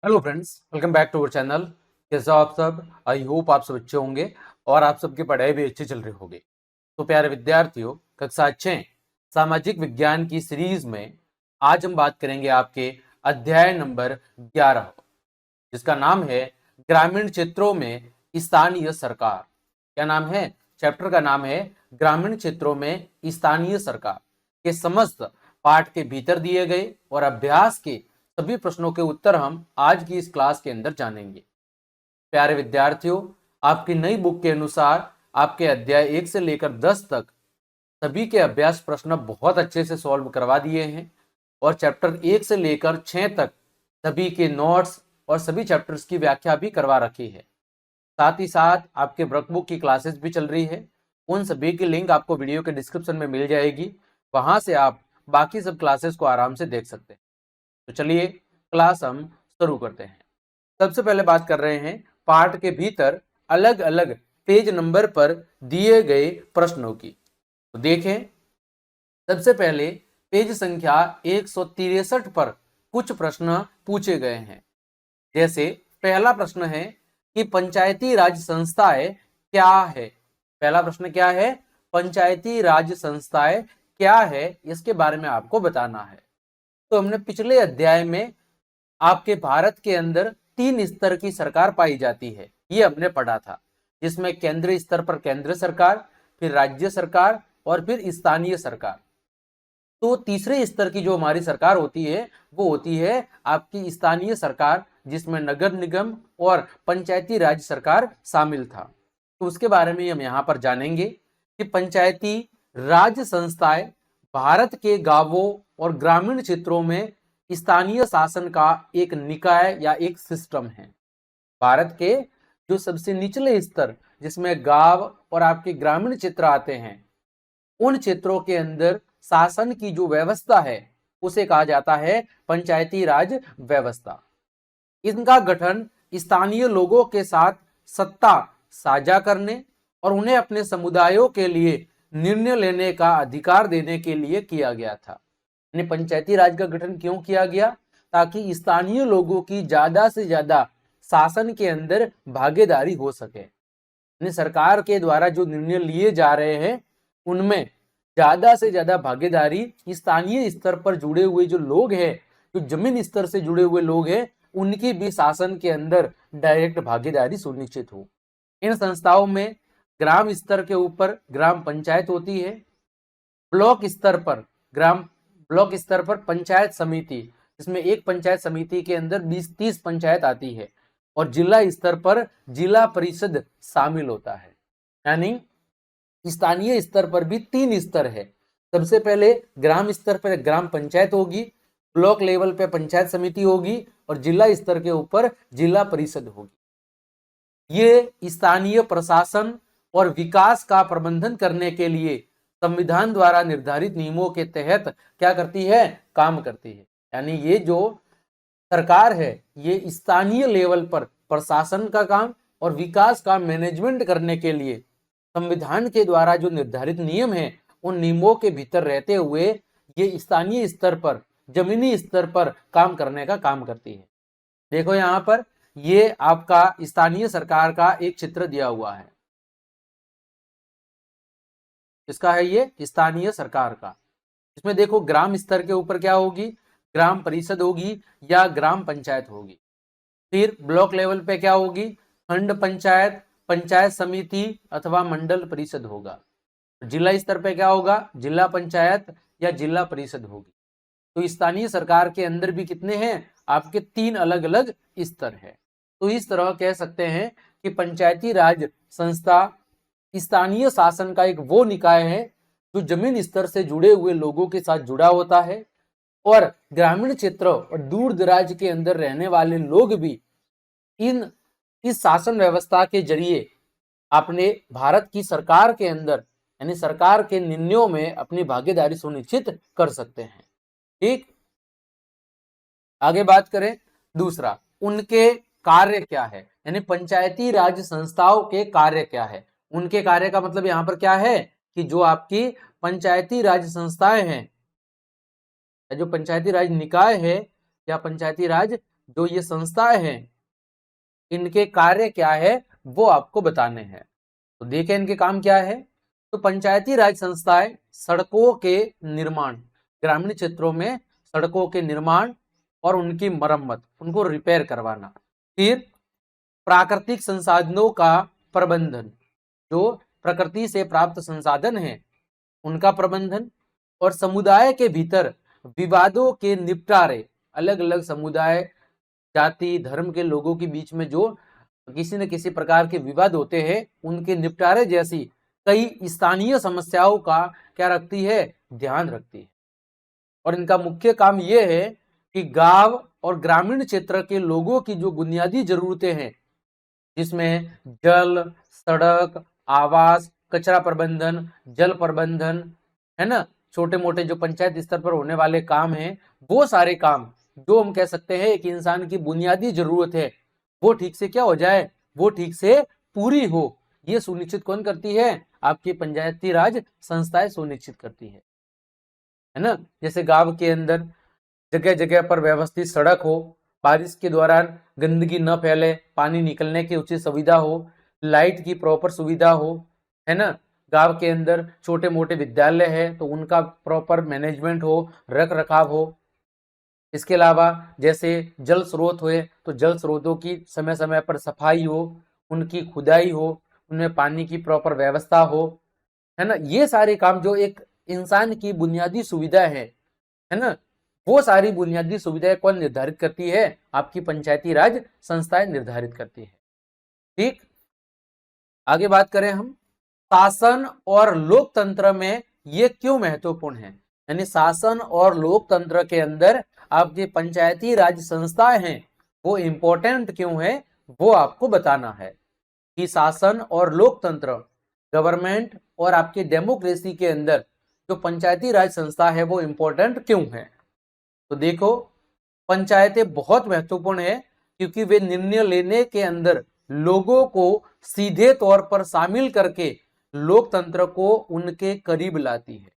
Hello friends, welcome back to our channel. कैसे हो आप सब? आई होप आप सब अच्छे होंगे और आप सबकी पढ़ाई भी अच्छी चल रही होगी। तो प्यारे विद्यार्थियों, कक्षा 6 सामाजिक विज्ञान की सीरीज में आज हम बात करेंगे आपके अध्याय नंबर 11, जिसका नाम है ग्रामीण क्षेत्रों में स्थानीय सरकार। क्या नाम है? चैप्टर का नाम है ग्रामीण क्षेत्रों में स्थानीय सरकार। के समस्त पाठ के भीतर दिए गए और अभ्यास के सभी प्रश्नों के उत्तर हम आज की इस क्लास के अंदर जानेंगे। प्यारे विद्यार्थियों, आपकी नई बुक के अनुसार आपके अध्याय 1 से लेकर 10 तक सभी के अभ्यास प्रश्न बहुत अच्छे से सॉल्व करवा दिए हैं और चैप्टर 1 से लेकर 6 तक सभी के नोट्स और सभी चैप्टर्स की व्याख्या भी करवा रखी है। साथ ही साथ आपके वर्कबुक की क्लासेस भी चल रही है। उन सभी की लिंक आपको वीडियो के डिस्क्रिप्शन में मिल जाएगी, वहां से आप बाकी सब क्लासेस को आराम से देख सकते हैं। तो चलिए क्लास हम शुरू करते हैं। सबसे पहले बात कर रहे हैं पाठ के भीतर अलग अलग पेज नंबर पर दिए गए प्रश्नों की। तो देखें, सबसे पहले पेज संख्या 163 पर कुछ प्रश्न पूछे गए हैं। जैसे पहला प्रश्न है कि पंचायती राज संस्थाएं क्या है। पहला प्रश्न क्या है? पंचायती राज संस्थाएं क्या है, इसके बारे में आपको बताना है। तो हमने पिछले अध्याय में आपके भारत के अंदर 3 स्तर की सरकार पाई जाती है, ये हमने पढ़ा था, जिसमें केंद्रीय स्तर पर केंद्र सरकार, फिर राज्य सरकार और फिर स्थानीय सरकार। तो तीसरे स्तर की जो हमारी सरकार होती है वो होती है आपकी स्थानीय सरकार, जिसमें नगर निगम और पंचायती राज सरकार शामिल था। तो उसके बारे में हम यहाँ पर जानेंगे कि पंचायती राज संस्थाएं भारत के गांवों और ग्रामीण क्षेत्रों में स्थानीय शासन का एक निकाय या एक सिस्टम है। भारत के जो सबसे निचले स्तर, जिसमें गांव और आपके ग्रामीण क्षेत्र आते हैं, उन क्षेत्रों के अंदर शासन की जो व्यवस्था है उसे कहा जाता है पंचायती राज व्यवस्था। इनका गठन स्थानीय लोगों के साथ सत्ता साझा करने और उन्हें अपने समुदायों के लिए निर्णय लेने का अधिकार देने के लिए किया गया था। पंचायती राज का गठन क्यों किया गया? ताकि स्थानीय लोगों की ज्यादा से ज्यादा शासन के अंदर भागीदारी हो सके। सरकार के द्वारा जो निर्णय लिए जा रहे हैं उनमें ज्यादा से ज्यादा भागीदारी स्थानीय स्तर पर जुड़े हुए जो लोग हैं, जो जमीन स्तर से जुड़े हुए लोग हैं, उनकी भी शासन के अंदर डायरेक्ट भागीदारी सुनिश्चित हो। इन संस्थाओं में ग्राम स्तर के ऊपर ग्राम पंचायत होती है, ब्लॉक स्तर पर पंचायत समिति, इसमें एक पंचायत समिति के अंदर 20-30 पंचायत आती है, और जिला स्तर पर जिला परिषद शामिल होता है। यानी स्थानीय स्तर पर भी 3 स्तर है। सबसे पहले ग्राम स्तर पर ग्राम पंचायत होगी, ब्लॉक लेवल पे पंचायत समिति होगी और जिला स्तर के ऊपर जिला परिषद होगी। ये स्थानीय प्रशासन और विकास का प्रबंधन करने के लिए संविधान द्वारा निर्धारित नियमों के तहत क्या करती है? काम करती है। यानी ये जो सरकार है ये स्थानीय लेवल पर प्रशासन का काम और विकास का मैनेजमेंट करने के लिए संविधान के द्वारा जो निर्धारित नियम है उन नियमों के भीतर रहते हुए ये स्थानीय स्तर पर, जमीनी स्तर पर काम करने का काम करती है। देखो यहाँ पर ये आपका स्थानीय सरकार का एक चित्र दिया हुआ है। इसका है ये स्थानीय सरकार का। इसमें देखो ग्राम स्तर के ऊपर क्या होगी? ग्राम परिषद होगी या ग्राम पंचायत होगी। फिर ब्लॉक लेवल पे क्या होगी? खंड पंचायत, पंचायत समिति अथवा मंडल परिषद होगा। जिला स्तर पे क्या होगा? जिला पंचायत या जिला परिषद होगी। तो स्थानीय सरकार के अंदर भी कितने हैं? आपके 3 अलग अलग स्तर है। तो इस तरह कह सकते हैं कि पंचायती राज संस्था स्थानीय शासन का एक वो निकाय है जो जमीन स्तर से जुड़े हुए लोगों के साथ जुड़ा होता है, और ग्रामीण क्षेत्र और दूर दराज के अंदर रहने वाले लोग भी इस शासन व्यवस्था के जरिए अपने भारत की सरकार के अंदर, यानी सरकार के निर्णयों में अपनी भागीदारी सुनिश्चित कर सकते हैं। ठीक, आगे बात करें। दूसरा, उनके कार्य क्या है? यानी पंचायती राज संस्थाओं के कार्य क्या है? उनके कार्य का मतलब यहां पर क्या है कि जो आपकी पंचायती राज संस्थाएं हैं, जो पंचायती राज निकाय है या पंचायती राज जो ये संस्थाएं हैं इनके कार्य क्या है वो आपको बताने हैं। तो देखें इनके काम क्या है। तो पंचायती राज संस्थाएं सड़कों के निर्माण, ग्रामीण क्षेत्रों में सड़कों के निर्माण और उनकी मरम्मत, उनको रिपेयर करवाना। फिर प्राकृतिक संसाधनों का प्रबंधन, जो प्रकृति से प्राप्त संसाधन हैं उनका प्रबंधन, और समुदाय के भीतर विवादों के निपटारे, अलग अलग समुदाय, जाति, धर्म के लोगों के बीच में जो किसी न किसी प्रकार के विवाद होते हैं उनके निपटारे जैसी कई स्थानीय समस्याओं का क्या रखती है, ध्यान रखती है। और इनका मुख्य काम यह है कि गांव और ग्रामीण क्षेत्र के लोगों की जो बुनियादी जरूरतें हैं, जिसमें जल, सड़क, आवास, कचरा प्रबंधन, जल प्रबंधन, है ना, छोटे मोटे जो पंचायत स्तर पर होने वाले काम हैं, वो सारे काम जो हम कह सकते हैं एक इंसान की बुनियादी जरूरत है, वो ठीक से क्या हो जाए, वो ठीक से पूरी हो, ये सुनिश्चित कौन करती है, आपकी पंचायती राज संस्थाएं सुनिश्चित करती है ना। जैसे गांव के अंदर जगह जगह पर व्यवस्थित सड़क हो, बारिश के दौरान गंदगी न फैले, पानी निकलने की उचित सुविधा हो, लाइट की प्रॉपर सुविधा हो, है ना। गांव के अंदर छोटे मोटे विद्यालय है तो उनका प्रॉपर मैनेजमेंट हो, रख रखाव हो। इसके अलावा जैसे जल स्रोत हुए तो जल स्रोतों की समय समय पर सफाई हो, उनकी खुदाई हो, उनमें पानी की प्रॉपर व्यवस्था हो, है ना। ये सारे काम जो एक इंसान की बुनियादी सुविधा है ना, वो सारी बुनियादी सुविधाएं कौन निर्धारित करती है, आपकी पंचायती राज संस्थाएं निर्धारित करती है। ठीक, आगे बात करें हम, शासन और लोकतंत्र में ये क्यों महत्वपूर्ण है, यानी शासन और लोकतंत्र के अंदर आपकी पंचायती राज संस्थाएं हैं वो इंपॉर्टेंट क्यों है, वो आपको बताना है कि शासन और लोकतंत्र, गवर्नमेंट और आपकी डेमोक्रेसी के अंदर जो पंचायती राज संस्था है वो इंपॉर्टेंट क्यों है। तो देखो, पंचायतें बहुत महत्वपूर्ण है क्योंकि वे निर्णय लेने के अंदर लोगों को सीधे तौर पर शामिल करके लोकतंत्र को उनके करीब लाती है।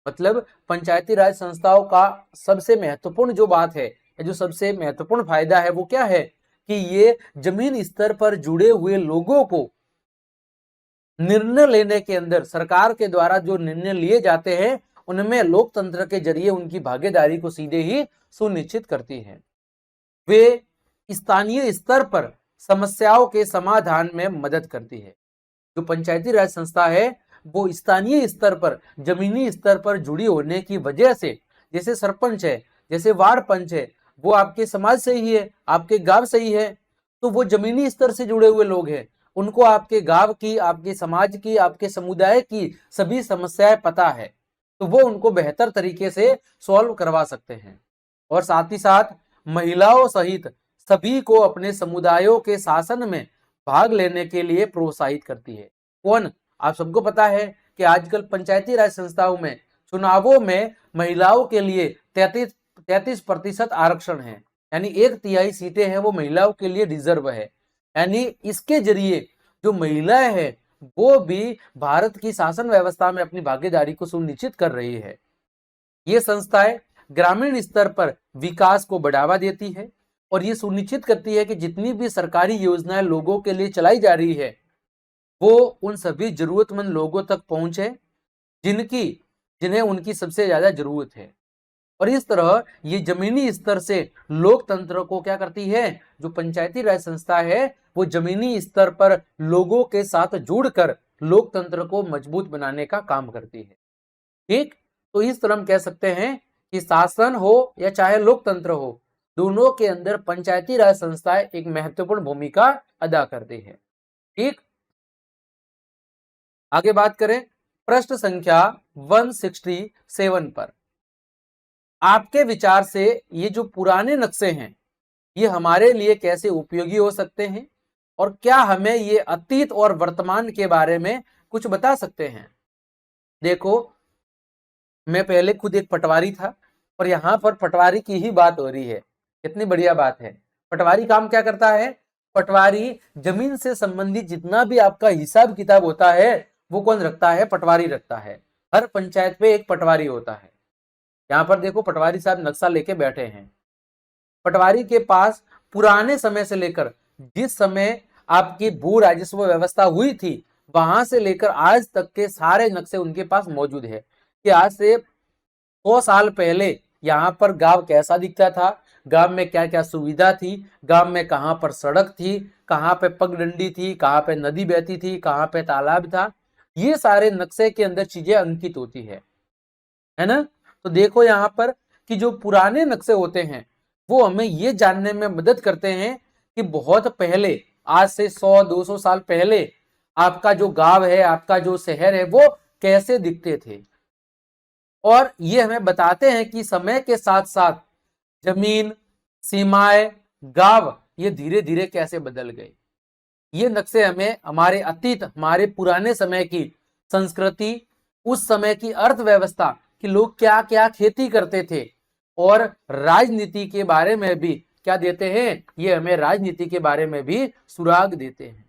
मतलब पंचायती राज संस्थाओं का सबसे महत्वपूर्ण जो बात है, जो सबसे महत्वपूर्ण फायदा है वो क्या है कि ये जमीन स्तर पर जुड़े हुए लोगों को निर्णय लेने के अंदर, सरकार के द्वारा जो निर्णय लिए जाते हैं उनमें लोकतंत्र के जरिए उनकी भागीदारी को सीधे ही सुनिश्चित करती है। वे स्थानीय स्तर पर समस्याओं के समाधान में मदद करती है। जो पंचायती राज संस्था है वो स्थानीय स्तर पर, जमीनी स्तर पर जुड़ी होने की वजह से, जैसे सरपंच है, जैसे वार्ड पंच है, वो आपके समाज से ही है, आपके गांव से ही है, तो वो जमीनी स्तर से जुड़े हुए लोग हैं, उनको आपके गांव की, आपके समाज की, आपके समुदाय की सभी समस्याएं पता है, तो वो उनको बेहतर तरीके से सॉल्व करवा सकते हैं। और साथ ही साथ महिलाओं सहित सभी को अपने समुदायों के शासन में भाग लेने के लिए प्रोत्साहित करती है। कौन, आप सबको पता है कि आजकल पंचायती राज संस्थाओं में चुनावों में महिलाओं के लिए 33% आरक्षण है, यानी 1/3 सीटें हैं वो महिलाओं के लिए रिजर्व है। यानी इसके जरिए जो महिलाएं हैं वो भी भारत की शासन व्यवस्था में अपनी भागीदारी को सुनिश्चित कर रही है। ये संस्थाएं ग्रामीण स्तर पर विकास को बढ़ावा देती है और ये सुनिश्चित करती है कि जितनी भी सरकारी योजनाएं लोगों के लिए चलाई जा रही है वो उन सभी जरूरतमंद लोगों तक पहुंचे जिन्हें उनकी सबसे ज्यादा जरूरत है। और इस तरह ये जमीनी स्तर से लोकतंत्र को क्या करती है, जो पंचायती राज संस्था है वो जमीनी स्तर पर लोगों के साथ जुड़कर लोकतंत्र को मजबूत बनाने का काम करती है। ठीक, तो इस तरह हम कह सकते हैं कि शासन हो या चाहे लोकतंत्र हो, दोनों के अंदर पंचायती राज संस्थाएं एक महत्वपूर्ण भूमिका अदा करती है। ठीक, आगे बात करें प्रश्न संख्या 167 पर। आपके विचार से ये जो पुराने नक्शे हैं ये हमारे लिए कैसे उपयोगी हो सकते हैं और क्या हमें ये अतीत और वर्तमान के बारे में कुछ बता सकते हैं। देखो, मैं पहले खुद एक पटवारी था और यहाँ पर पटवारी की ही बात हो रही है, कितनी बढ़िया बात है। पटवारी काम क्या करता है, पटवारी जमीन से संबंधित जितना भी आपका हिसाब किताब होता है वो कौन रखता है, पटवारी रखता है। हर पंचायत पे एक पटवारी होता है। यहाँ पर देखो पटवारी साहब नक्शा लेके बैठे हैं। पटवारी के पास पुराने समय से लेकर जिस समय आपकी भू राजस्व व्यवस्था हुई थी वहां से लेकर आज तक के सारे नक्शे उनके पास मौजूद है कि आज से 100 साल पहले यहाँ पर गांव कैसा दिखता था, गांव में क्या क्या सुविधा थी, गांव में कहाँ पर सड़क थी, कहाँ पे पगडंडी थी, कहाँ पे नदी बहती थी, कहाँ पे तालाब था। ये सारे नक्शे के अंदर चीजें अंकित होती है ना। तो देखो यहाँ पर कि जो पुराने नक्शे होते हैं वो हमें ये जानने में मदद करते हैं कि बहुत पहले, आज से 100-200 साल पहले आपका जो गांव है, आपका जो शहर है, वो कैसे दिखते थे। और ये हमें बताते हैं कि समय के साथ साथ जमीन, सीमाएं, गांव ये धीरे धीरे कैसे बदल गए। ये नक्शे हमें हमारे अतीत, हमारे पुराने समय की संस्कृति, उस समय की अर्थव्यवस्था कि लोग क्या क्या खेती करते थे और राजनीति के बारे में भी क्या देते हैं, ये हमें राजनीति के बारे में भी सुराग देते हैं।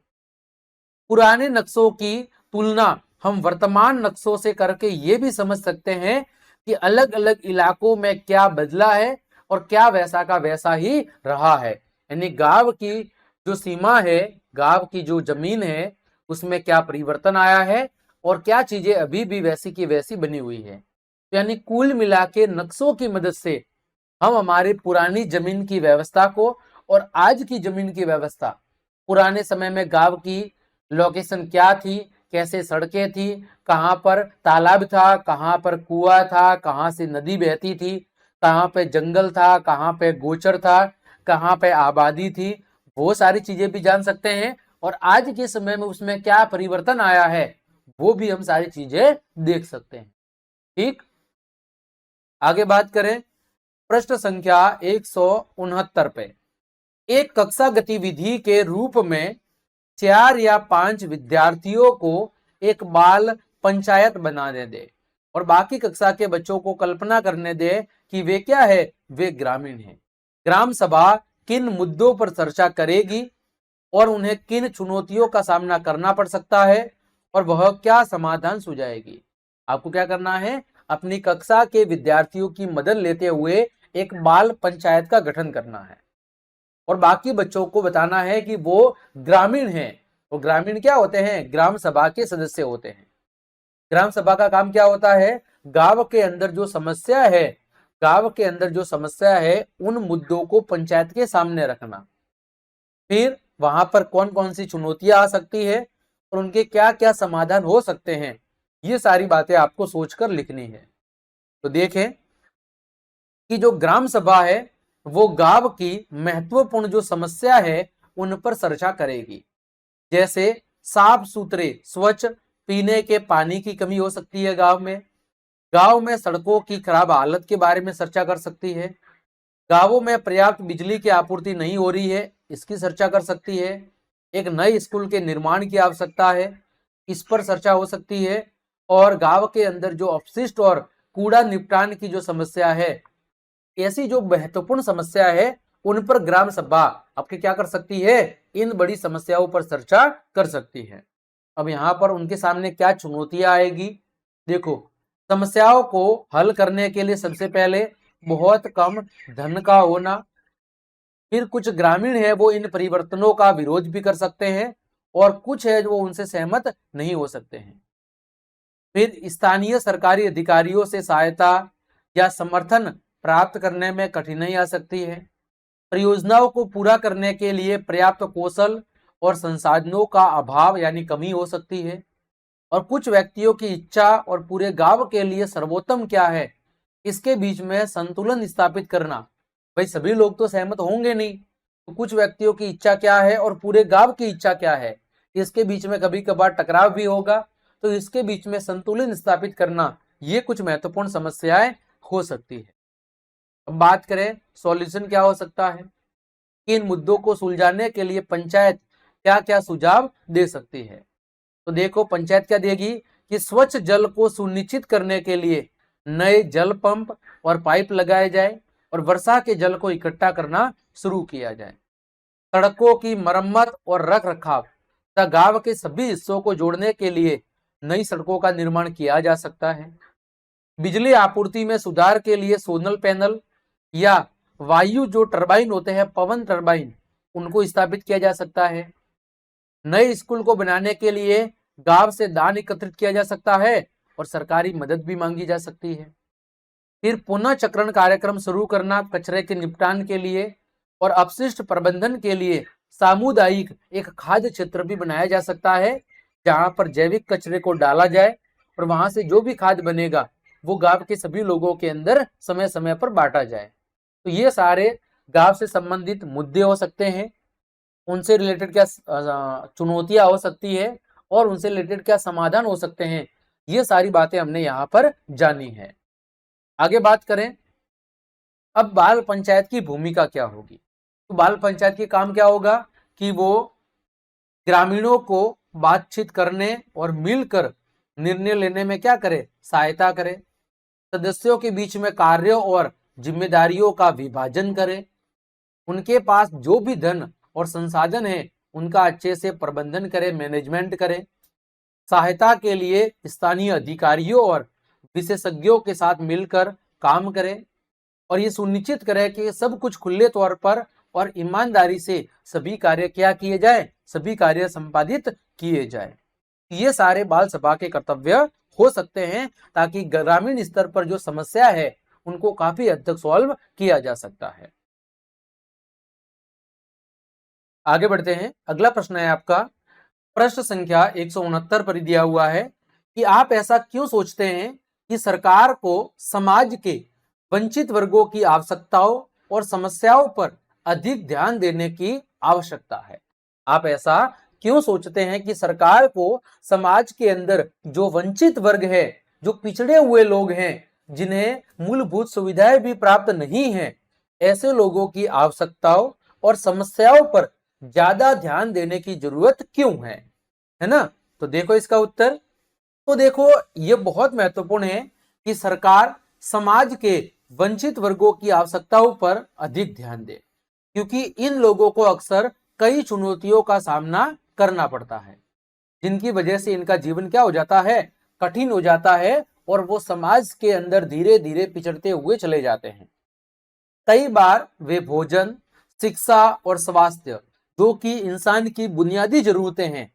पुराने नक्शों की तुलना हम वर्तमान नक्शों से करके ये भी समझ सकते हैं कि अलग अलग इलाकों में क्या बदला है और क्या वैसा का वैसा ही रहा है। यानी गांव की जो सीमा है, गांव की जो जमीन है, उसमें क्या परिवर्तन आया है और क्या चीजें अभी भी वैसी की वैसी बनी हुई है। तो यानी कुल मिला के नक्शों की मदद से हम हमारी पुरानी जमीन की व्यवस्था को और आज की जमीन की व्यवस्था, पुराने समय में गांव की लोकेशन क्या थी, कैसे सड़कें थी, कहाँ पर तालाब था, कहाँ पर कुआं था, कहाँ से नदी बहती थी, कहाँ पे जंगल था, कहाँ पे गोचर था, कहाँ पे आबादी थी, वो सारी चीजें भी जान सकते हैं। और आज के समय में उसमें क्या परिवर्तन आया है वो भी हम सारी चीजें देख सकते हैं। ठीक, आगे बात करें प्रश्न संख्या 169 पे। एक कक्षा गतिविधि के रूप में 4 या 5 विद्यार्थियों को एक बाल पंचायत बनाने दे और बाकी कक्षा के बच्चों को कल्पना करने दे कि वे क्या है, वे ग्रामीण हैं। ग्राम सभा किन मुद्दों पर चर्चा करेगी और उन्हें किन चुनौतियों का सामना करना पड़ सकता है और वह क्या समाधान सुझाएगी। आपको क्या करना है, अपनी कक्षा के विद्यार्थियों की मदद लेते हुए एक बाल पंचायत का गठन करना है और बाकी बच्चों को बताना है कि वो ग्रामीण हैं। वो ग्रामीण क्या होते हैं, ग्राम सभा के सदस्य होते हैं। ग्राम सभा का काम क्या होता है, गांव के अंदर जो समस्या है, गांव के अंदर जो समस्या है उन मुद्दों को पंचायत के सामने रखना, फिर वहां पर कौन कौन सी चुनौतियां आ सकती है और उनके क्या क्या समाधान हो सकते हैं, ये सारी बातें आपको सोचकर लिखनी है। तो देखें कि जो ग्राम सभा है वो गांव की महत्वपूर्ण जो समस्या है उन पर चर्चा करेगी। जैसे साफ सुथरे स्वच्छ पीने के पानी की कमी हो सकती है गांव में सड़कों की खराब हालत के बारे में चर्चा कर सकती है, गांवों में पर्याप्त बिजली की आपूर्ति नहीं हो रही है, इसकी चर्चा कर सकती है, एक नए स्कूल के निर्माण की आवश्यकता है, इस पर चर्चा हो सकती है, और गांव के अंदर जो अपशिष्ट और कूड़ा निपटान की जो समस्या है, ऐसी जो महत्वपूर्ण समस्या है उन पर ग्राम सभा आपके क्या कर सकती है, इन बड़ी समस्याओं पर चर्चा कर सकती है। अब यहाँ पर उनके सामने क्या चुनौतियां आएगी, देखो समस्याओं को हल करने के लिए सबसे पहले बहुत कम धन का होना, फिर कुछ ग्रामीण है वो इन परिवर्तनों का विरोध भी कर सकते हैं और कुछ है जो उनसे सहमत नहीं हो सकते हैं, फिर स्थानीय सरकारी अधिकारियों से सहायता या समर्थन प्राप्त करने में कठिनाई आ सकती है, परियोजनाओं को पूरा करने के लिए पर्याप्त कौशल और संसाधनों का अभाव यानी कमी हो सकती है, और कुछ व्यक्तियों की इच्छा और पूरे गांव के लिए सर्वोत्तम क्या है इसके बीच में संतुलन स्थापित करना। भाई सभी लोग तो सहमत होंगे नहीं, तो कुछ व्यक्तियों की इच्छा क्या है और पूरे गांव की इच्छा क्या है, इसके बीच में कभी कभार टकराव भी होगा, तो इसके बीच में संतुलन स्थापित करना ये कुछ महत्वपूर्ण समस्याएं हो सकती है। अब बात करें सॉल्यूशन क्या हो सकता है, इन मुद्दों को सुलझाने के लिए पंचायत क्या क्या सुझाव दे सकती है। तो देखो पंचायत क्या देगी कि स्वच्छ जल को सुनिश्चित करने के लिए नए जल पंप और पाइप लगाए जाए और वर्षा के जल को इकट्ठा करना शुरू किया जाए, सड़कों की मरम्मत और रख रखाव तथा गांव के सभी हिस्सों को जोड़ने के लिए नई सड़कों का निर्माण किया जा सकता है, बिजली आपूर्ति में सुधार के लिए सोलर पैनल या वायु जो टरबाइन होते हैं, पवन टरबाइन, उनको स्थापित किया जा सकता है। नए स्कूल को बनाने के लिए गांव से दान एकत्रित किया जा सकता है और सरकारी मदद भी मांगी जा सकती है। फिर पुनः चक्रण कार्यक्रम शुरू करना, कचरे के निपटान के लिए और अपशिष्ट प्रबंधन के लिए सामुदायिक एक खाद्य क्षेत्र भी बनाया जा सकता है, जहां पर जैविक कचरे को डाला जाए और वहां से जो भी खाद बनेगा वो गांव के सभी लोगों के अंदर समय समय पर बांटा जाए। तो ये सारे गांव से संबंधित मुद्दे हो सकते हैं, उनसे रिलेटेड क्या चुनौतियां हो सकती है और उनसे रिलेटेड क्या समाधान हो सकते हैं, ये सारी बातें हमने यहाँ पर जानी है। आगे बात करें, अब बाल पंचायत की भूमिका क्या होगी। तो बाल पंचायत की काम क्या होगा कि वो ग्रामीणों को बातचीत करने और मिलकर निर्णय लेने में क्या करे, सहायता करे। सदस्यों के बीच में कार्यों और जिम्मेदारियों का विभाजन करे। उनके पास जो भी धन और संसाधन है उनका अच्छे से प्रबंधन करे, मैनेजमेंट करे। सहायता के लिए स्थानीय अधिकारियों और विशेषज्ञों के साथ मिलकर काम करे और ये सुनिश्चित करे कि सब कुछ खुले तौर पर और ईमानदारी से सभी कार्य क्या किए जाए, सभी कार्य संपादित किए जाए। ये सारे बाल सभा के कर्तव्य हो सकते हैं ताकि ग्रामीण स्तर पर जो समस्या है उनको काफी हद तक सॉल्व किया जा सकता है। आगे बढ़ते हैं, अगला प्रश्न है आपका प्रश्न संख्या 169 पर दिया हुआ है कि आप ऐसा क्यों सोचते हैं कि सरकार को समाज के वंचित वर्गों की आवश्यकताओं और समस्याओं पर अधिक ध्यान देने की आवश्यकता है। आप ऐसा क्यों सोचते हैं कि सरकार को समाज के अंदर जो वंचित वर्ग है, जो पिछड़े हुए लोग हैं, जिन्हें मूलभूत सुविधाएं भी प्राप्त नहीं है, ऐसे लोगों की आवश्यकताओं और समस्याओं पर ज्यादा ध्यान देने की जरूरत क्यों है ना। तो देखो इसका उत्तर, तो देखो ये बहुत महत्वपूर्ण है कि सरकार समाज के वंचित वर्गों की आवश्यकताओं पर अधिक ध्यान दे, क्योंकि इन लोगों को अक्सर कई चुनौतियों का सामना करना पड़ता है, जिनकी वजह से इनका जीवन क्या हो जाता है, कठिन हो जाता है और वो समाज के अंदर धीरे धीरे पिछड़ते हुए चले जाते हैं। कई बार वे भोजन, शिक्षा और स्वास्थ्य, जो कि इंसान की बुनियादी जरूरतें हैं,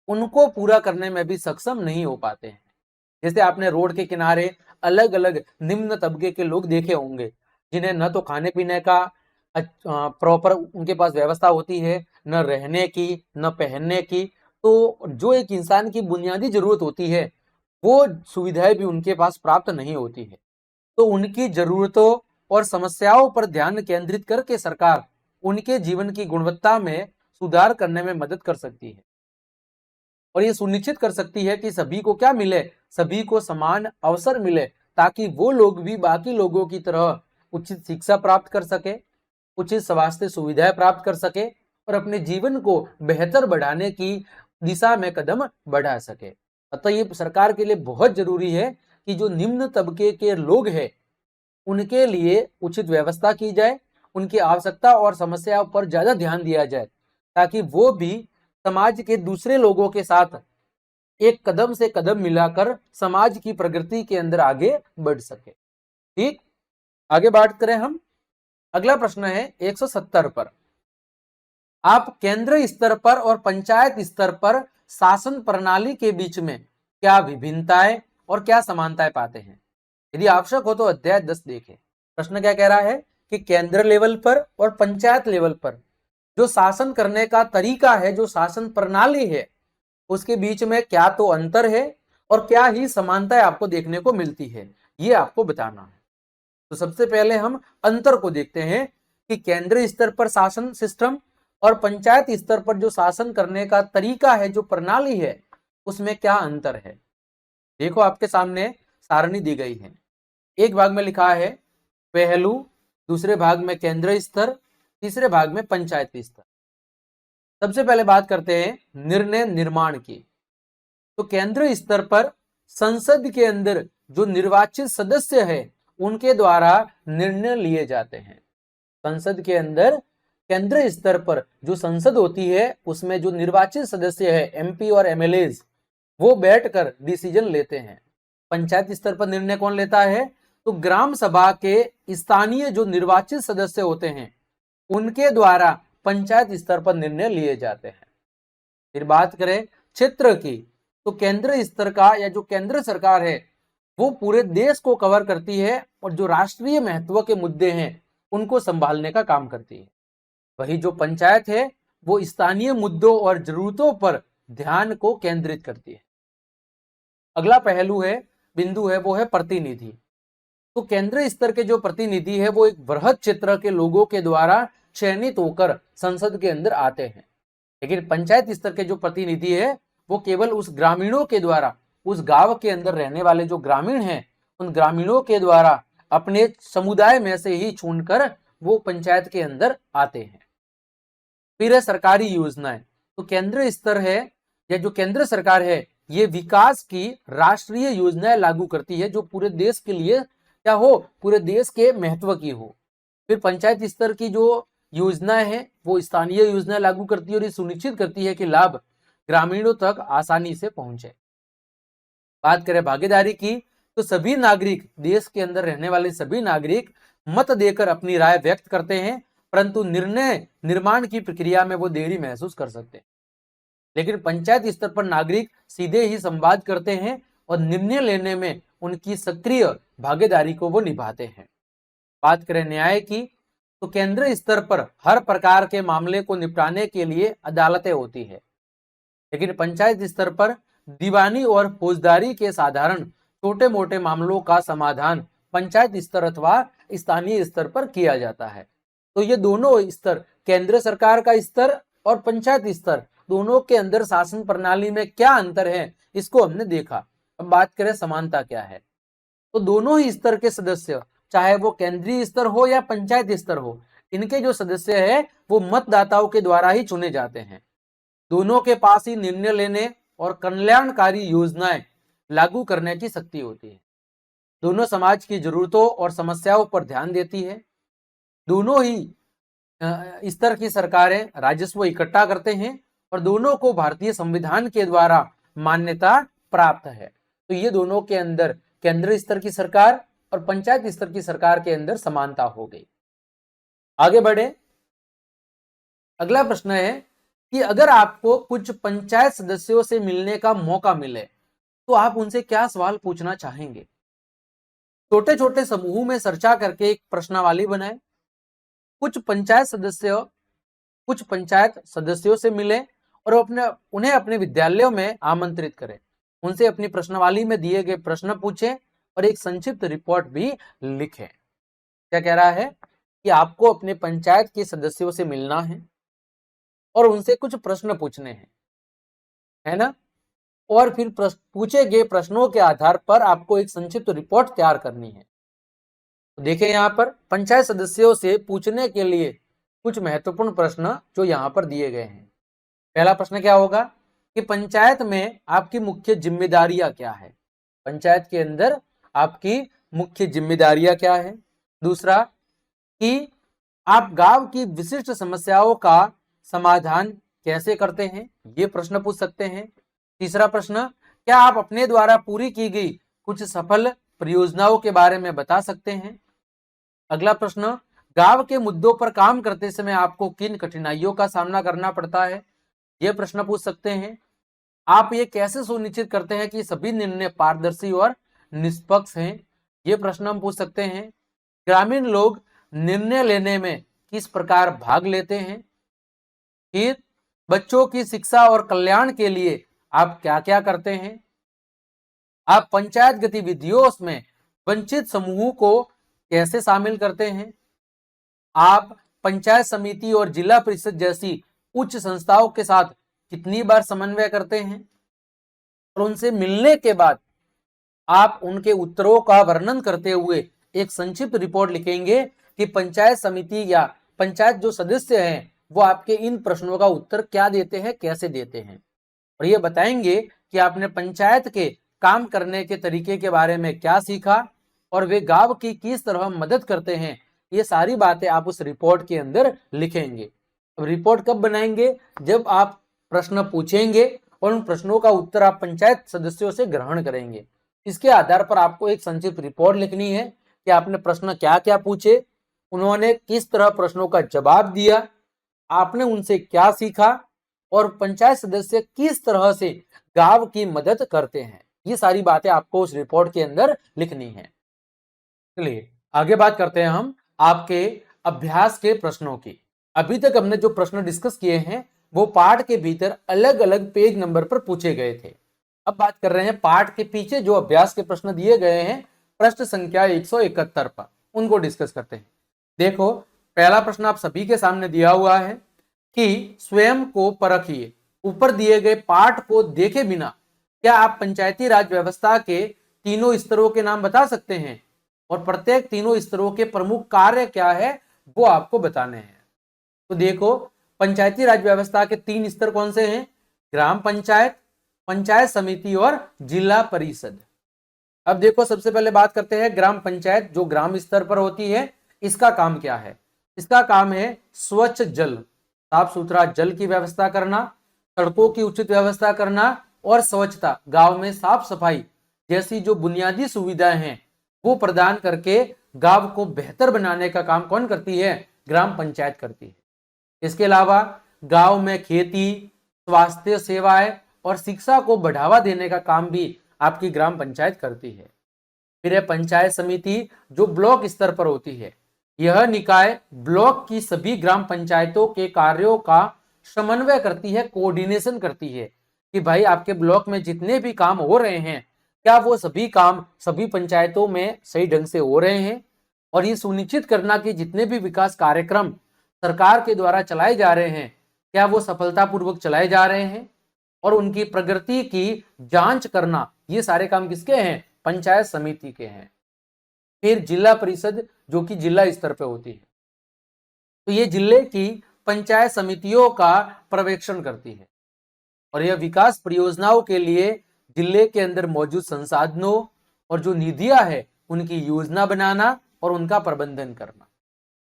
उनको पूरा करने में भी सक्षम नहीं हो पाते हैं। जैसे आपने रोड के किनारे अलग अलग निम्न तबके के लोग देखे होंगे, जिन्हें न तो खाने पीने का प्रॉपर उनके पास व्यवस्था होती है, न रहने की, न पहनने की। तो जो एक इंसान की बुनियादी जरूरत होती है वो सुविधाएं भी उनके पास प्राप्त नहीं होती है। तो उनकी जरूरतों और समस्याओं पर ध्यान केंद्रित करके सरकार उनके जीवन की गुणवत्ता में सुधार करने में मदद कर सकती है और ये सुनिश्चित कर सकती है कि सभी को क्या मिले, सभी को समान अवसर मिले, ताकि वो लोग भी बाकी लोगों की तरह उचित शिक्षा प्राप्त कर सके, उचित स्वास्थ्य सुविधाएं प्राप्त कर सके और अपने जीवन को बेहतर बढ़ाने की दिशा में कदम बढ़ा सके। अतः ये सरकार के लिए बहुत जरूरी है कि जो निम्न तबके के लोग हैं उनके लिए उचित व्यवस्था की जाए, उनकी आवश्यकता और समस्याओं पर ज्यादा ध्यान दिया जाए, ताकि वो भी समाज के दूसरे लोगों के साथ एक कदम से कदम मिलाकर समाज की प्रगति के अंदर आगे बढ़ सके। ठीक, आगे बात करें हम, अगला प्रश्न है 170 पर। आप केंद्र स्तर पर और पंचायत स्तर पर शासन प्रणाली के बीच में क्या विभिन्नताएं और क्या समानताएं पाते हैं? यदि आवश्यक हो तो अध्याय 10 देखें। प्रश्न क्या कह रहा है कि केंद्र लेवल पर और पंचायत लेवल पर जो शासन करने का तरीका है, जो शासन प्रणाली है, उसके बीच में क्या तो अंतर है और क्या ही समानताएं आपको देखने को मिलती है, ये आपको बताना है। तो सबसे पहले हम अंतर को देखते हैं कि केंद्रीय स्तर पर शासन सिस्टम और पंचायत स्तर पर जो शासन करने का तरीका है, जो प्रणाली है, उसमें क्या अंतर है। देखो आपके सामने सारणी दी गई है, एक भाग में लिखा है पहलू, दूसरे भाग में केंद्रीय स्तर, तीसरे भाग में पंचायत स्तर। सबसे पहले बात करते हैं निर्णय निर्माण की। तो केंद्रीय स्तर पर संसद के अंदर जो निर्वाचित सदस्य है उनके द्वारा निर्णय लिए जाते हैं। संसद के अंदर केंद्रीय स्तर पर जो संसद होती है उसमें जो निर्वाचित सदस्य है, एमपी और एमएलएज, वो बैठकर डिसीजन लेते हैं। पंचायत स्तर पर निर्णय कौन लेता है? तो ग्राम सभा के स्थानीय जो निर्वाचित सदस्य होते हैं उनके द्वारा पंचायत स्तर पर निर्णय लिए जाते हैं। फिर बात करें क्षेत्र की, तो केंद्र स्तर का या जो केंद्र सरकार है वो पूरे देश को कवर करती है और जो राष्ट्रीय महत्व के मुद्दे हैं उनको संभालने का काम करती है। वही जो पंचायत है वो स्थानीय मुद्दों और जरूरतों पर ध्यान को केंद्रित करती है। अगला पहलू है, बिंदु है, वो है प्रतिनिधि। तो केंद्र स्तर के जो प्रतिनिधि है वो एक वृहद क्षेत्र के लोगों के द्वारा चयनित होकर संसद के अंदर आते हैं, लेकिन पंचायत स्तर के जो प्रतिनिधि है वो केवल उस ग्रामीणों के द्वारा, उस गांव के अंदर रहने वाले जो ग्रामीण हैं उन ग्रामीणों के द्वारा अपने समुदाय में से ही चुनकर वो पंचायत के अंदर आते हैं। फिर है सरकारी योजनाएं। तो केंद्र स्तर है या जो केंद्र सरकार है ये विकास की राष्ट्रीय योजनाएं लागू करती है जो पूरे देश के लिए क्या हो, पूरे देश के महत्व की हो। फिर पंचायत स्तर की जो योजनाएं हैं वो स्थानीय योजनाएं लागू करती है और ये सुनिश्चित करती है कि लाभ ग्रामीणों तक आसानी से पहुंचे। बात करें भागीदारी की, तो सभी नागरिक, देश के अंदर रहने वाले सभी नागरिक मत देकर अपनी राय व्यक्त करते हैं, परंतु निर्णय निर्माण की प्रक्रिया में वो देरी महसूस कर सकते हैं। लेकिन पंचायत स्तर पर नागरिक सीधे ही संवाद करते हैं और निर्णय लेने में उनकी सक्रिय भागीदारी को वो निभाते हैं। बात करें न्याय की, तो केंद्र स्तर पर हर प्रकार के मामले को निपटाने के लिए अदालतें होती है, लेकिन पंचायत स्तर पर दीवानी और फौजदारी के साधारण छोटे मोटे मामलों का समाधान पंचायत स्तर अथवा स्थानीय स्तर पर किया जाता है। तो ये दोनों स्तर, केंद्र सरकार का स्तर और पंचायत स्तर, दोनों के अंदर शासन प्रणाली में क्या अंतर है इसको हमने देखा। अब बात करें समानता क्या है, तो दोनों ही स्तर के सदस्य, चाहे वो केंद्रीय स्तर हो या पंचायत स्तर हो, इनके जो सदस्य है वो मतदाताओं के द्वारा ही चुने जाते हैं। दोनों के पास ही निर्णय लेने और कल्याणकारी योजनाएं लागू करने की शक्ति होती है। दोनों समाज की जरूरतों और समस्याओं पर ध्यान देती है। दोनों ही स्तर की सरकारें राजस्व इकट्ठा करते हैं और दोनों को भारतीय संविधान के द्वारा मान्यता प्राप्त है। तो ये दोनों के अंदर, केंद्र स्तर की सरकार और पंचायत स्तर की सरकार के अंदर समानता हो गई। आगे बढ़े, अगला प्रश्न है कि अगर आपको कुछ पंचायत सदस्यों से मिलने का मौका मिले तो आप उनसे क्या सवाल पूछना चाहेंगे। छोटे छोटे समूह में चर्चा करके एक प्रश्नावली बनाएं। कुछ पंचायत सदस्यों से मिले और उन्हें अपने विद्यालयों में आमंत्रित करें। उनसे अपनी प्रश्नावली में दिए गए प्रश्न पूछें और एक संक्षिप्त रिपोर्ट भी लिखें। क्या कह रहा है कि आपको अपने पंचायत के सदस्यों से मिलना है और उनसे कुछ प्रश्न पूछने हैं, है ना, और फिर पूछे गए प्रश्नों के आधार पर आपको एक संक्षिप्त रिपोर्ट तैयार करनी है। तो देखें यहाँ पर पंचायत सदस्यों से पूछने के लिए कुछ महत्वपूर्ण प्रश्न जो यहाँ पर दिए गए हैं। पहला प्रश्न क्या होगा कि पंचायत में आपकी मुख्य जिम्मेदारियां क्या है, पंचायत के अंदर आपकी मुख्य जिम्मेदारियां क्या है। दूसरा कि आप गांव की विशिष्ट समस्याओं का समाधान कैसे करते हैं, ये प्रश्न पूछ सकते हैं। तीसरा प्रश्न, क्या आप अपने द्वारा पूरी की गई कुछ सफल परियोजनाओं के बारे में बता सकते हैं। अगला प्रश्न, गांव के मुद्दों पर काम करते समय आपको किन कठिनाइयों का सामना करना पड़ता है, ये प्रश्न पूछ सकते हैं। आप ये कैसे सुनिश्चित करते हैं कि सभी निर्णय पारदर्शी और निष्पक्ष हैं, ये प्रश्न हम पूछ सकते हैं। ग्रामीण लोग निर्णय लेने में किस प्रकार भाग लेते हैं। फिर बच्चों की शिक्षा और कल्याण के लिए आप क्या क्या करते हैं। आप पंचायत गतिविधियों में वंचित समूह को कैसे शामिल करते हैं। आप पंचायत समिति और जिला परिषद जैसी उच्च संस्थाओं के साथ कितनी बार समन्वय करते हैं। और उनसे मिलने के बाद आप उनके उत्तरों का वर्णन करते हुए एक संक्षिप्त रिपोर्ट लिखेंगे कि पंचायत समिति या पंचायत जो सदस्य हैं वो आपके इन प्रश्नों का उत्तर क्या देते हैं, कैसे देते हैं, और ये बताएंगे कि आपने पंचायत के काम करने के तरीके के बारे में क्या सीखा और वे गांव की किस तरह मदद करते हैं। ये सारी बातें आप उस रिपोर्ट के अंदर लिखेंगे। अब रिपोर्ट कब बनाएंगे, जब आप प्रश्न पूछेंगे और उन प्रश्नों का उत्तर आप पंचायत सदस्यों से ग्रहण करेंगे। इसके आधार पर आपको एक संक्षिप्त रिपोर्ट लिखनी है कि आपने प्रश्न क्या क्या पूछे, उन्होंने किस तरह प्रश्नों का जवाब दिया, आपने उनसे क्या सीखा और पंचायत सदस्य किस तरह से गांव की मदद करते हैं। ये सारी बातें आपको उस रिपोर्ट के अंदर लिखनी है। चलिए आगे बात करते हैं हम आपके अभ्यास के प्रश्नों की। अभी तक हमने जो प्रश्न डिस्कस किए हैं वो पाठ के भीतर अलग अलग पेज नंबर पर पूछे गए थे। अब बात कर रहे हैं पाठ के पीछे जो अभ्यास के प्रश्न दिए गए हैं प्रश्न संख्या 171 पर, उनको डिस्कस करते हैं। देखो पहला प्रश्न आप सभी के सामने दिया हुआ है कि स्वयं को परखिए। ऊपर दिए गए पाठ को देखे बिना क्या आप पंचायती राज व्यवस्था के तीनों स्तरों के नाम बता सकते हैं और प्रत्येक तीनों स्तरों के प्रमुख कार्य क्या है वो आपको बताने हैं। तो देखो पंचायती राज व्यवस्था के 3 स्तर कौन से हैं? ग्राम पंचायत, पंचायत समिति और जिला परिषद। अब देखो सबसे पहले बात करते हैं ग्राम पंचायत जो ग्राम स्तर पर होती है। इसका काम क्या है? इसका काम है स्वच्छ जल, साफ सुथरा जल की व्यवस्था करना, सड़कों की उचित व्यवस्था करना और स्वच्छता, गांव में साफ सफाई जैसी जो बुनियादी सुविधाएं हैं वो प्रदान करके गांव को बेहतर बनाने का काम कौन करती है? ग्राम पंचायत करती है। इसके अलावा गांव में खेती, स्वास्थ्य सेवाएं और शिक्षा को बढ़ावा देने का काम भी आपकी ग्राम पंचायत करती है। फिर है पंचायत समिति जो ब्लॉक स्तर पर होती है। यह निकाय ब्लॉक की सभी ग्राम पंचायतों के कार्यों का समन्वय करती है, कोऑर्डिनेशन करती है कि भाई आपके ब्लॉक में जितने भी काम हो रहे हैं क्या वो सभी काम सभी पंचायतों में सही ढंग से हो रहे हैं, और ये सुनिश्चित करना कि जितने भी विकास कार्यक्रम सरकार के द्वारा चलाए जा रहे हैं क्या वो सफलतापूर्वक चलाए जा रहे हैं, और उनकी प्रगति की जांच करना, ये सारे काम किसके हैं? पंचायत समिति के हैं। फिर जिला परिषद जो कि जिला स्तर पे होती है, तो ये जिले की पंचायत समितियों का पर्यवेक्षण करती है और यह विकास परियोजनाओं के लिए जिले के अंदर मौजूद संसाधनों और जो निधियां है उनकी योजना बनाना और उनका प्रबंधन करना।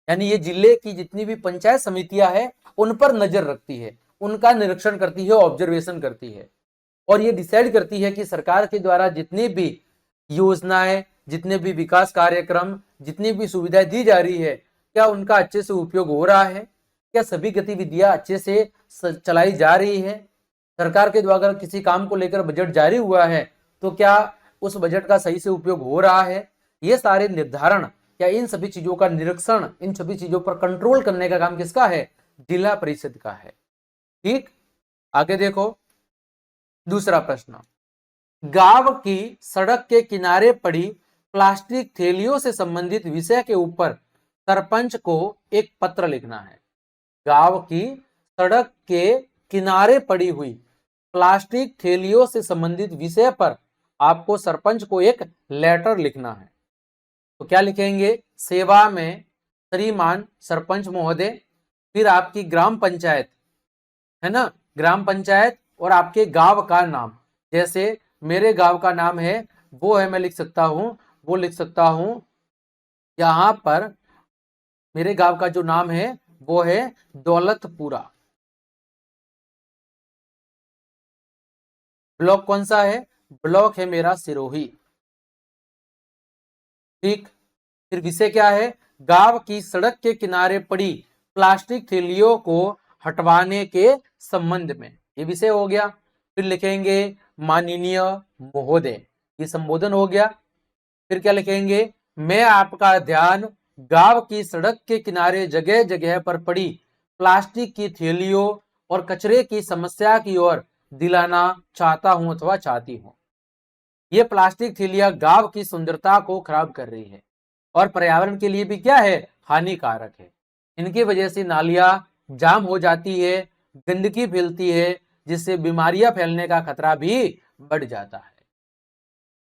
यानी ये जिले की जितनी भी पंचायत समितियां हैं उन पर नजर रखती है, उनका निरीक्षण करती है, ऑब्जर्वेशन करती है और ये डिसाइड करती है कि सरकार के द्वारा जितनी भी योजनाएं, जितने भी विकास कार्यक्रम, जितनी भी सुविधाएं दी जा रही है क्या उनका अच्छे से उपयोग हो रहा है, क्या सभी गतिविधियां अच्छे से चलाई जा रही है। सरकार के द्वारा अगर किसी काम को लेकर बजट जारी हुआ है तो क्या उस बजट का सही से उपयोग हो रहा है। ये सारे निर्धारण या इन सभी चीजों का निरीक्षण, इन सभी चीजों पर कंट्रोल करने का काम किसका है? जिला परिषद का है। ठीक, आगे देखो दूसरा प्रश्न, गांव की सड़क के किनारे पड़ी प्लास्टिक थैलियों से संबंधित विषय के ऊपर सरपंच को एक पत्र लिखना है। गांव की सड़क के किनारे पड़ी हुई प्लास्टिक थैलियों से संबंधित विषय पर आपको सरपंच को एक लेटर लिखना है। तो क्या लिखेंगे? सेवा में श्रीमान सरपंच महोदय, फिर आपकी ग्राम पंचायत है ना, ग्राम पंचायत और आपके गांव का नाम, जैसे मेरे गांव का नाम है वो है, मैं लिख सकता हूं, वो लिख सकता हूं यहां पर मेरे गांव का जो नाम है वो है दौलतपुरा। ब्लॉक कौन सा है? ब्लॉक है मेरा सिरोही। ठीक, फिर विषय क्या है? गांव की सड़क के किनारे पड़ी प्लास्टिक थैलियों को हटवाने के संबंध में, ये विषय हो गया। फिर लिखेंगे माननीय महोदय, ये संबोधन हो गया। फिर क्या लिखेंगे? मैं आपका ध्यान गांव की सड़क के किनारे जगह जगह पर पड़ी प्लास्टिक की थैलियों और कचरे की समस्या की ओर दिलाना चाहता हूं अथवा चाहती हूं। ये प्लास्टिक थैलियां गांव की सुंदरता को खराब कर रही है और पर्यावरण के लिए भी क्या है? हानिकारक है। इनकी वजह से नालियां जाम हो जाती है, गंदगी फैलती है, जिससे बीमारियां फैलने का खतरा भी बढ़ जाता है।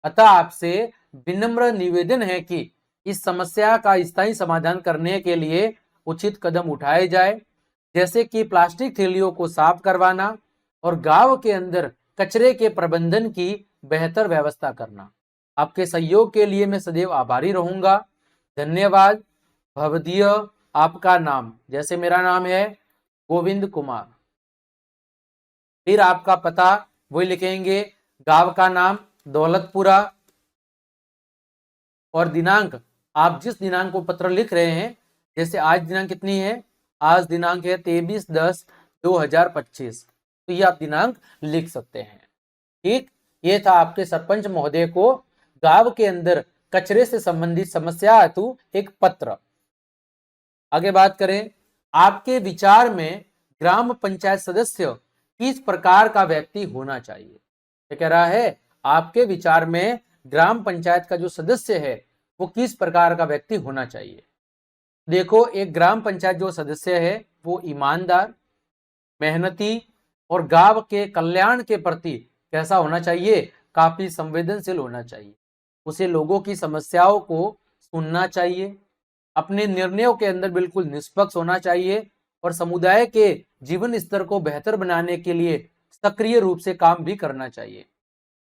अतः आपसे विनम्र निवेदन है कि इस समस्या का स्थायी समाधान करने के लिए उचित कदम उठाए जाए, जैसे कि प्लास्टिक थैलियों को साफ करवाना और गांव के अंदर कचरे के प्रबंधन की बेहतर व्यवस्था करना। आपके सहयोग के लिए मैं सदैव आभारी रहूंगा। धन्यवाद। भवदीय आपका नाम, जैसे मेरा नाम है गोविंद कुमार, फिर आपका पता वही लिखेंगे, गांव का नाम दौलतपुरा और दिनांक आप जिस दिनांक को पत्र लिख रहे हैं, जैसे आज दिनांक कितनी है, आज दिनांक है 23/10/2025, तो ये आप दिनांक लिख सकते हैं। ठीक, ये था आपके सरपंच महोदय को गांव के अंदर कचरे से संबंधित समस्या हेतु एक पत्र। आगे बात करें, आपके विचार में ग्राम पंचायत सदस्य किस प्रकार का व्यक्ति होना चाहिए। ये कह रहा है आपके विचार में ग्राम पंचायत का जो सदस्य है वो किस प्रकार का व्यक्ति होना चाहिए। देखो, एक ग्राम पंचायत जो सदस्य है वो ईमानदार, मेहनती और गांव के कल्याण के प्रति कैसा होना चाहिए, काफी संवेदनशील होना चाहिए। उसे लोगों की समस्याओं को सुनना चाहिए, अपने निर्णयों के अंदर बिल्कुल निष्पक्ष होना चाहिए और समुदाय के जीवन स्तर को बेहतर बनाने के लिए सक्रिय रूप से काम भी करना चाहिए।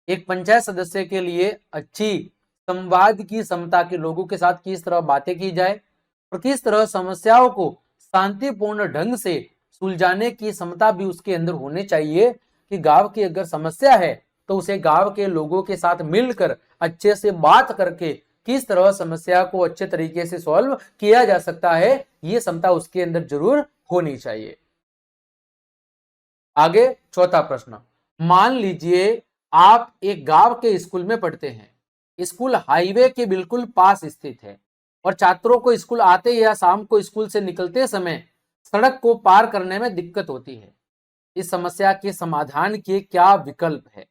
एक पंचायत सदस्य के लिए अच्छी संवाद की क्षमता के लोगों के साथ किस तरह बातें की जाए और किस तरह समस्याओं को शांतिपूर्ण ढंग से सुलझाने की क्षमता भी उसके अंदर होनी चाहिए कि गांव की अगर समस्या है तो उसे गांव के लोगों के साथ मिलकर अच्छे से बात करके किस तरह समस्या को अच्छे तरीके से सॉल्व किया जा सकता है, ये क्षमता उसके अंदर जरूर होनी चाहिए। आगे चौथा प्रश्न, मान लीजिए आप एक गांव के स्कूल में पढ़ते हैं, स्कूल हाईवे के बिल्कुल पास स्थित है और छात्रों को स्कूल आते या शाम को स्कूल से निकलते समय सड़क को पार करने में दिक्कत होती है। इस समस्या के समाधान के क्या विकल्प है?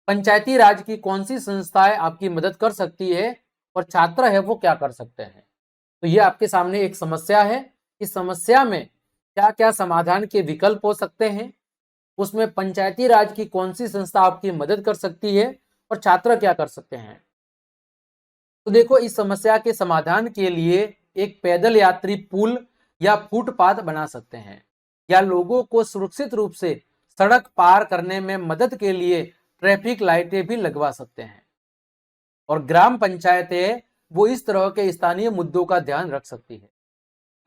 पंचायती राज की कौन सी संस्थाएं आपकी मदद कर सकती है और छात्र है वो क्या कर सकते हैं? तो ये आपके सामने एक समस्या है। इस समस्या में क्या क्या समाधान के विकल्प हो सकते हैं, उसमें पंचायती राज की कौन सी संस्था आपकी मदद कर सकती है और छात्र क्या कर सकते हैं। तो देखो, इस समस्या के समाधान के लिए एक पैदल यात्री पुल या फुटपाथ बना सकते हैं या लोगों को सुरक्षित रूप से सड़क पार करने में मदद के लिए ट्रैफिक लाइटें भी लगवा सकते हैं। और ग्राम पंचायतें वो इस तरह के स्थानीय मुद्दों का ध्यान रख सकती है।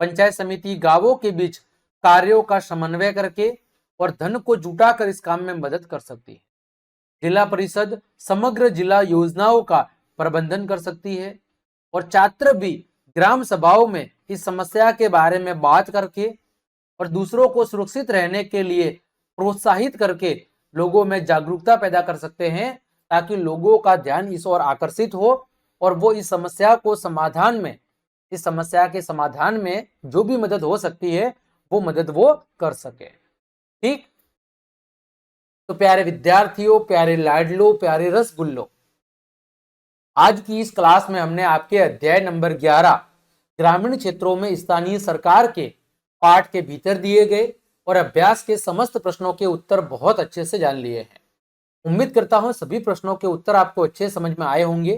पंचायत समिति गांवों के बीच कार्यों का समन्वय करके और धन को जुटाकर इस काम में मदद कर सकती है। जिला परिषद समग्र जिला योजनाओं का प्रबंधन कर सकती है और छात्र भी ग्राम सभाओं में इस समस्या के बारे में बात करके और दूसरों को सुरक्षित रहने के लिए प्रोत्साहित करके लोगों में जागरूकता पैदा कर सकते हैं, ताकि लोगों का ध्यान इस ओर आकर्षित हो और वो इस समस्या के समाधान में जो भी मदद हो सकती है वो मदद वो कर सके। ठीक, तो प्यारे विद्यार्थियों, प्यारे लाडलो, प्यारे रसगुल्लो, आज की इस क्लास में हमने आपके अध्याय नंबर 11 ग्रामीण क्षेत्रों में स्थानीय सरकार के पाठ के भीतर दिए गए और अभ्यास के समस्त प्रश्नों के उत्तर बहुत अच्छे से जान लिए हैं। उम्मीद करता हूं सभी प्रश्नों के उत्तर आपको अच्छे समझ में आए होंगे।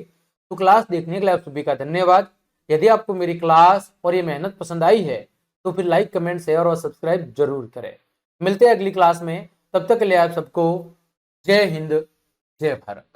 तो क्लास देखने के लिए आप सभी का धन्यवाद। यदि आपको मेरी क्लास और ये मेहनत पसंद आई है तो फिर लाइक, कमेंट, शेयर और सब्सक्राइब जरूर करें। मिलते हैं अगली क्लास में, तब तक के लिए आप सबको जय हिंद, जय भारत।